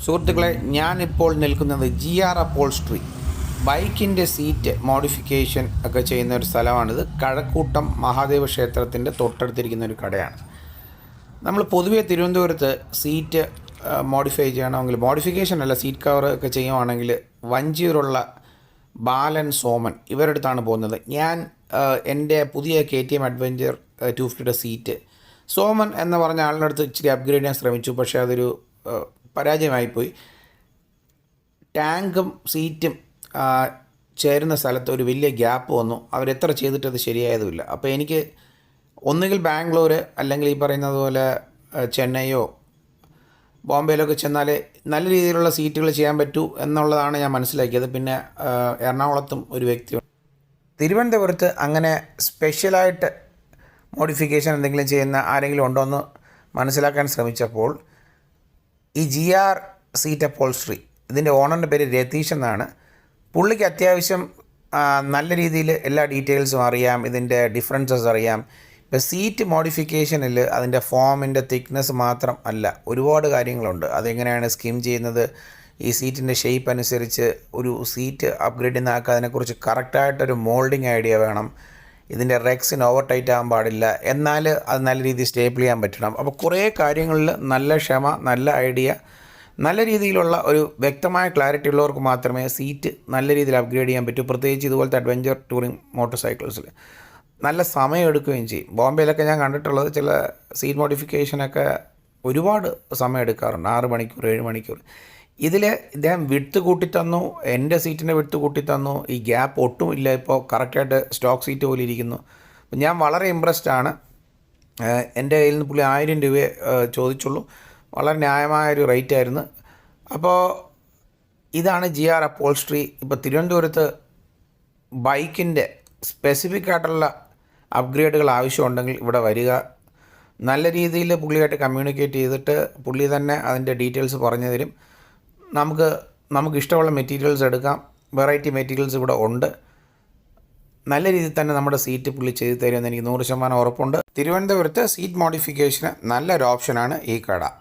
സുഹൃത്തുക്കളെ, ഞാനിപ്പോൾ നിൽക്കുന്നത് GR അപ്പോൾസ്ട്രി ബൈക്കിൻ്റെ സീറ്റ് മോഡിഫിക്കേഷൻ ഒക്കെ ചെയ്യുന്ന ഒരു സ്ഥലമാണിത്. കഴക്കൂട്ടം മഹാദേവ ക്ഷേത്രത്തിൻ്റെ തൊട്ടടുത്തിരിക്കുന്ന ഒരു കടയാണ്. നമ്മൾ പൊതുവേ തിരുവനന്തപുരത്ത് സീറ്റ് മോഡിഫൈ ചെയ്യണമെങ്കിൽ, മോഡിഫിക്കേഷൻ അല്ല, സീറ്റ് കവർ ഒക്കെ ചെയ്യുവാണെങ്കിൽ വഞ്ചിയൂരുള്ള ബാലൻ സോമൻ ഇവരുടെ അടുത്താണ് പോകുന്നത്. ഞാൻ എൻ്റെ പുതിയ KTM അഡ്വഞ്ചർ 250യുടെ സീറ്റ് സോമൻ എന്ന് പറഞ്ഞ ആളുടെ അടുത്ത് ഇച്ചിരി അപ്ഗ്രേഡ് ചെയ്യാൻ ശ്രമിച്ചു. പക്ഷേ അതൊരു പരാജയമായിപ്പോയി. ടാങ്കും സീറ്റും ചേരുന്ന സ്ഥലത്ത് ഒരു വലിയ ഗ്യാപ്പ് വന്നു. അവരെത്ര ചെയ്തിട്ടത് ശരിയായതുമില്ല. അപ്പോൾ എനിക്ക് ഒന്നുകിൽ ബാംഗ്ലൂർ അല്ലെങ്കിൽ ഈ പറയുന്നത് പോലെ ചെന്നൈയോ ബോംബെയിലൊക്കെ ചെന്നാൽ നല്ല രീതിയിലുള്ള സീറ്റുകൾ ചെയ്യാൻ പറ്റൂ എന്നുള്ളതാണ് ഞാൻ മനസ്സിലാക്കിയത്. പിന്നെ എറണാകുളത്തും ഒരു വ്യക്തി, തിരുവനന്തപുരത്ത് അങ്ങനെ സ്പെഷ്യലായിട്ട് മോഡിഫിക്കേഷൻ എന്തെങ്കിലും ചെയ്യുന്ന ആരെങ്കിലും ഉണ്ടോ എന്ന് മനസ്സിലാക്കാൻ ശ്രമിച്ചപ്പോൾ ഈ GR സീറ്റ് അപ്പോൾസ്ട്രി, ഇതിൻ്റെ ഓണറിൻ്റെ പേര് രതീഷ് എന്നാണ്. പുള്ളിക്ക് അത്യാവശ്യം നല്ല രീതിയിൽ എല്ലാ ഡീറ്റെയിൽസും അറിയാം, ഇതിൻ്റെ ഡിഫറൻസസ് അറിയാം. ഇപ്പോൾ സീറ്റ് മോഡിഫിക്കേഷനിൽ അതിൻ്റെ ഫോമിൻ്റെ തിക്നെസ് മാത്രം അല്ല, ഒരുപാട് കാര്യങ്ങളുണ്ട്. അതെങ്ങനെയാണ് സ്കിം ചെയ്യുന്നത്, ഈ സീറ്റിൻ്റെ ഷേപ്പ് അനുസരിച്ച് ഒരു സീറ്റ് അപ്ഗ്രേഡ് ചെയ്യുന്ന അതിനെക്കുറിച്ച് കറക്റ്റായിട്ടൊരു മോൾഡിങ് ഐഡിയ വേണം. ഇതിൻ്റെ റെക്സിന് ഓവർ ടൈറ്റ് ആകാൻ പാടില്ല, എന്നാൽ അത് നല്ല രീതിയിൽ സ്റ്റേബിൾ ചെയ്യാൻ പറ്റണം. അപ്പോൾ കുറേ കാര്യങ്ങളിൽ നല്ല ക്ഷമ, നല്ല ഐഡിയ, നല്ല രീതിയിലുള്ള ഒരു വ്യക്തമായ ക്ലാരിറ്റി ഉള്ളവർക്ക് മാത്രമേ സീറ്റ് നല്ല രീതിയിൽ അപ്ഗ്രേഡ് ചെയ്യാൻ പറ്റൂ. പ്രത്യേകിച്ച് ഇതുപോലത്തെ അഡ്വഞ്ചർ ടൂറിംഗ് മോട്ടോർ സൈക്കിൾസിൽ നല്ല സമയം എടുക്കുകയും ചെയ്യും. ബോംബെയിലൊക്കെ ഞാൻ കണ്ടിട്ടുള്ളത് ചില സീറ്റ് മോഡിഫിക്കേഷനൊക്കെ ഒരുപാട് സമയം എടുക്കാറുണ്ട്, 6 മണിക്കൂർ 7 മണിക്കൂർ. ഇതിൽ ഇദ്ദേഹം വിഡ്ത്ത് കൂട്ടിത്തന്നു, എൻ്റെ സീറ്റിൻ്റെ വിഡ്ത്ത് കൂട്ടിത്തന്നു. ഈ ഗ്യാപ്പ് ഒട്ടും ഇല്ല, ഇപ്പോൾ കറക്റ്റായിട്ട് സ്റ്റോക്ക് സീറ്റ് പോലെ ഇരിക്കുന്നു. ഞാൻ വളരെ ഇമ്പ്രസ്ഡ് ആണ്. എൻ്റെ കയ്യിൽ നിന്ന് പുള്ളി 1000 രൂപയെ ചോദിച്ചുള്ളൂ. വളരെ ന്യായമായൊരു റേറ്റ് ആയിരുന്നു. അപ്പോൾ ഇതാണ് GR അപ്പോൾസ്ട്രി. ഇപ്പോൾ തിരുവനന്തപുരത്ത് ബൈക്കിൻ്റെ സ്പെസിഫിക് ആയിട്ടുള്ള അപ്ഗ്രേഡുകൾ ആവശ്യമുണ്ടെങ്കിൽ ഇവിടെ വരിക. നല്ല രീതിയിൽ പുള്ളിയായിട്ട് കമ്മ്യൂണിക്കേറ്റ് ചെയ്തിട്ട് പുള്ളി തന്നെ അതിൻ്റെ ഡീറ്റെയിൽസ് പറഞ്ഞു തരും. നമുക്ക് ഇഷ്ടമുള്ള മെറ്റീരിയൽസ് എടുക്കാം. വെറൈറ്റി മെറ്റീരിയൽസ് ഇവിടെ ഉണ്ട്. നല്ല രീതിയിൽ തന്നെ നമ്മുടെ സീറ്റ് പുള്ളി ചെയ്ത് തരുമെന്ന് എനിക്ക് 100% ഉറപ്പുണ്ട്. തിരുവനന്തപുരത്ത് സീറ്റ് മോഡിഫിക്കേഷന് നല്ലൊരു ഓപ്ഷനാണ് ഈ കട.